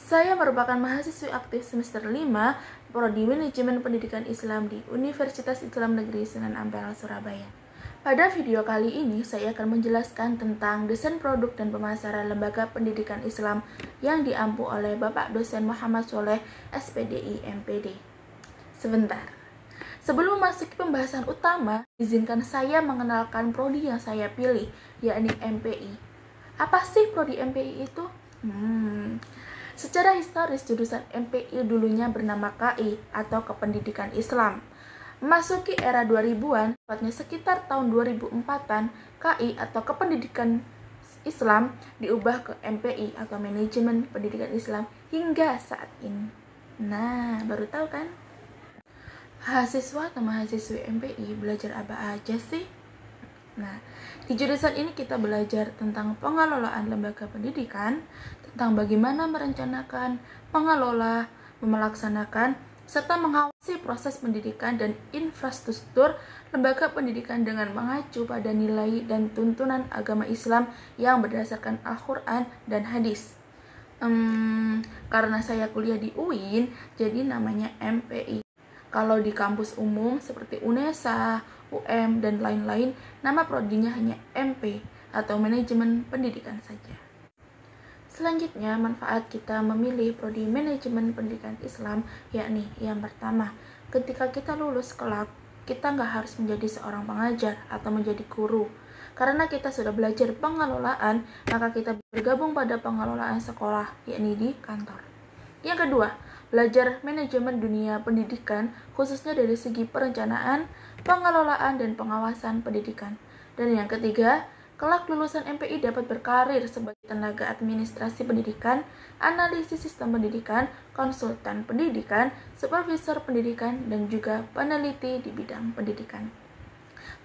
Saya merupakan mahasiswi aktif semester 5 Prodi Manajemen Pendidikan Islam di Universitas Islam Negeri Sunan Ampel, Surabaya. Pada video kali ini, saya akan menjelaskan tentang desain produk dan pemasaran lembaga pendidikan Islam yang diampu oleh Bapak Dosen Muhammad Soleh, SPDI, MPD. Sebentar. Sebelum masuk ke pembahasan utama, izinkan saya mengenalkan prodi yang saya pilih, yakni MPI. Apa sih prodi MPI itu? Secara historis, jurusan MPI dulunya bernama KI atau Kependidikan Islam. Memasuki era 2000-an, tepatnya sekitar tahun 2004-an, KI atau Kependidikan Islam diubah ke MPI atau Manajemen Pendidikan Islam hingga saat ini. Nah, baru tahu kan? Mahasiswa atau mahasiswi MPI belajar apa aja sih? Nah, di jurusan ini kita belajar tentang pengelolaan lembaga pendidikan, tentang bagaimana merencanakan, mengelola, melaksanakan, serta mengawasi proses pendidikan dan infrastruktur lembaga pendidikan dengan mengacu pada nilai dan tuntunan agama Islam yang berdasarkan Al-Quran dan hadis. Karena saya kuliah di UIN, jadi namanya MPI. Kalau di kampus umum seperti UNESA, UM, dan lain-lain, nama prodinya hanya MP atau Manajemen Pendidikan saja. Selanjutnya, manfaat kita memilih prodi Manajemen Pendidikan Islam, yakni yang pertama, ketika kita lulus kelak, kita nggak harus menjadi seorang pengajar atau menjadi guru. Karena kita sudah belajar pengelolaan, maka kita bergabung pada pengelolaan sekolah, yakni di kantor. Yang kedua, belajar manajemen dunia pendidikan, khususnya dari segi perencanaan, pengelolaan, dan pengawasan pendidikan. Dan yang ketiga, kelak lulusan MPI dapat berkarir sebagai tenaga administrasi pendidikan, analisis sistem pendidikan, konsultan pendidikan, supervisor pendidikan, dan juga peneliti di bidang pendidikan.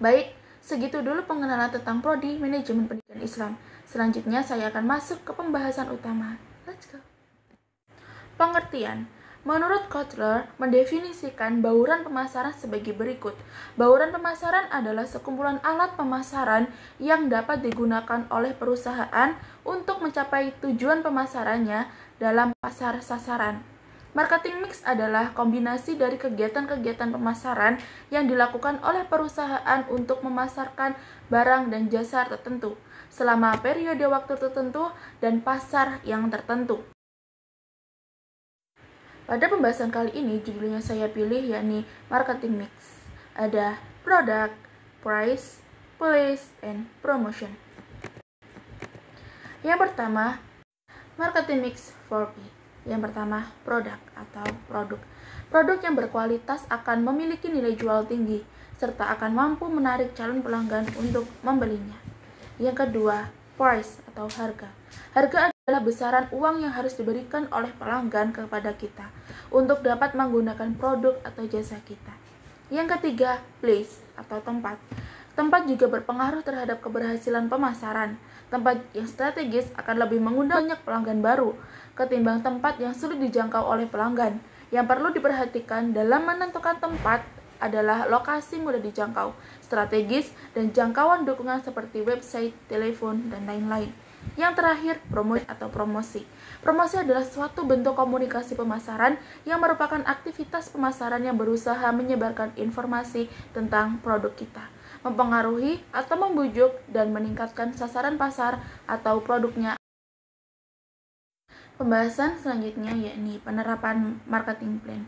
Baik, segitu dulu pengenalan tentang prodi manajemen pendidikan Islam. Selanjutnya saya akan masuk ke pembahasan utama. Let's go. Pengertian. Menurut Kotler, mendefinisikan bauran pemasaran sebagai berikut. Bauran pemasaran adalah sekumpulan alat pemasaran yang dapat digunakan oleh perusahaan untuk mencapai tujuan pemasarannya dalam pasar sasaran. Marketing mix adalah kombinasi dari kegiatan-kegiatan pemasaran yang dilakukan oleh perusahaan untuk memasarkan barang dan jasa tertentu selama periode waktu tertentu dan pasar yang tertentu. Pada pembahasan kali ini, judulnya saya pilih yakni marketing mix. Ada product, price, place, and promotion. Yang pertama, marketing mix 4P. Yang pertama, produk atau produk. Produk yang berkualitas akan memiliki nilai jual tinggi, serta akan mampu menarik calon pelanggan untuk membelinya. Yang kedua, price atau harga. Harga adalah besaran uang yang harus diberikan oleh pelanggan kepada kita untuk dapat menggunakan produk atau jasa kita. Yang ketiga, place atau tempat. Tempat juga berpengaruh terhadap keberhasilan pemasaran. Tempat yang strategis akan lebih mengundang banyak pelanggan baru ketimbang tempat yang sulit dijangkau oleh pelanggan. Yang perlu diperhatikan dalam menentukan tempat adalah lokasi mudah dijangkau, strategis, dan jangkauan dukungan seperti website, telepon, dan lain-lain. Yang terakhir, promosi. Promosi adalah suatu bentuk komunikasi pemasaran yang merupakan aktivitas pemasaran yang berusaha menyebarkan informasi tentang produk kita, mempengaruhi atau membujuk dan meningkatkan sasaran pasar atau produknya. Pembahasan selanjutnya yakni penerapan marketing plan.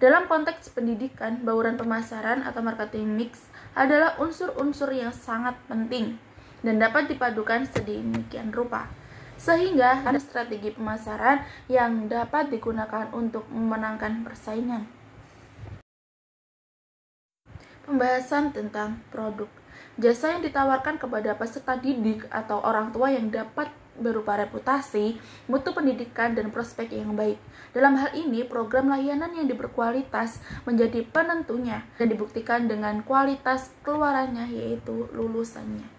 Dalam konteks pendidikan, bauran pemasaran atau marketing mix adalah unsur-unsur yang sangat penting dan dapat dipadukan sedemikian rupa, sehingga ada strategi pemasaran yang dapat digunakan untuk memenangkan persaingan. Pembahasan tentang produk. Jasa yang ditawarkan kepada peserta didik atau orang tua yang dapat berupa reputasi, mutu pendidikan, dan prospek yang baik. Dalam hal ini, program layanan yang berkualitas menjadi penentunya dan dibuktikan dengan kualitas keluarannya, yaitu lulusannya.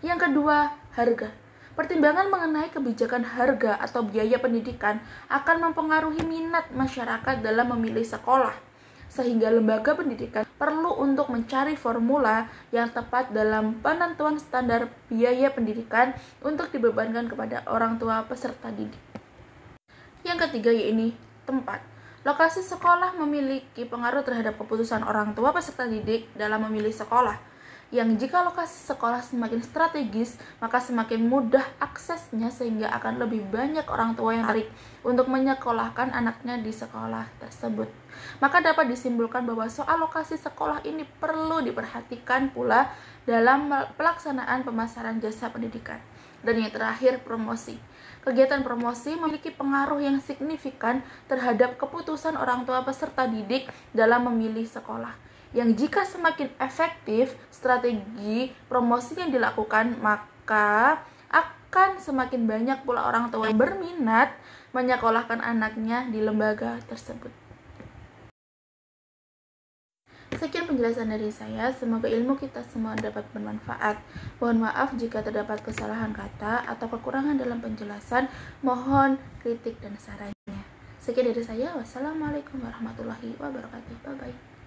Yang kedua, harga. Pertimbangan mengenai kebijakan harga atau biaya pendidikan akan mempengaruhi minat masyarakat dalam memilih sekolah, sehingga lembaga pendidikan perlu untuk mencari formula yang tepat dalam penentuan standar biaya pendidikan untuk dibebankan kepada orang tua peserta didik. Yang ketiga yaitu tempat. Lokasi sekolah memiliki pengaruh terhadap keputusan orang tua peserta didik dalam memilih sekolah. Yang jika lokasi sekolah semakin strategis, maka semakin mudah aksesnya sehingga akan lebih banyak orang tua yang tertarik untuk menyekolahkan anaknya di sekolah tersebut. Maka dapat disimpulkan bahwa soal lokasi sekolah ini perlu diperhatikan pula dalam pelaksanaan pemasaran jasa pendidikan. Dan yang terakhir, promosi. Kegiatan promosi memiliki pengaruh yang signifikan terhadap keputusan orang tua peserta didik dalam memilih sekolah. Yang jika semakin efektif strategi promosi yang dilakukan, maka akan semakin banyak pula orang tua yang berminat menyekolahkan anaknya di lembaga tersebut. Sekian penjelasan dari saya, semoga ilmu kita semua dapat bermanfaat. Mohon maaf jika terdapat kesalahan kata atau kekurangan dalam penjelasan, mohon kritik dan sarannya. Sekian dari saya, wassalamualaikum warahmatullahi wabarakatuh. Bye-bye.